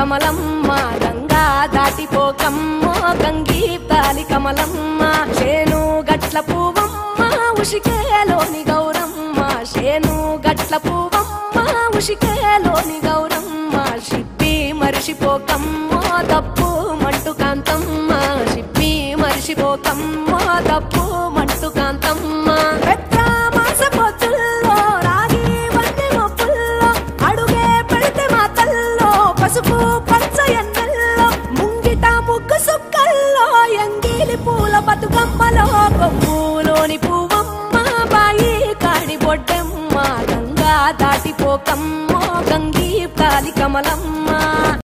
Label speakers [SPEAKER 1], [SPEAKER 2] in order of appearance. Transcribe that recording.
[SPEAKER 1] కమలమ్మ గంగా దాటిపోకమ్మ గంగీ తాలి కమలమ్మ శేను గట్ల పువ్వమ్మ ఉషికేలోని గౌరమ్మ శేను గట్ల పువ్వమ్మ ఉషికేలోని గౌరమ్మ షిప్పి మరిషిపోకమ్మ తప్పు మంటు కాంతమ్మ షిప్పి మరిషిపోకమ్మ తప్పు మంటు కాంతమ్మ పసుపు పచ్చ ఎన్నెల్లో ముంగిట ముగ్గు సుక్కల్లో ఎంగిలి పూల బతుకమ్మలో కొమ్ములోని పువ్వమ్మ బాయి కాడి బొడ్డమ్మ గంగా దాటిపోకమ్మ గంగీ తాలి కమలమ్మ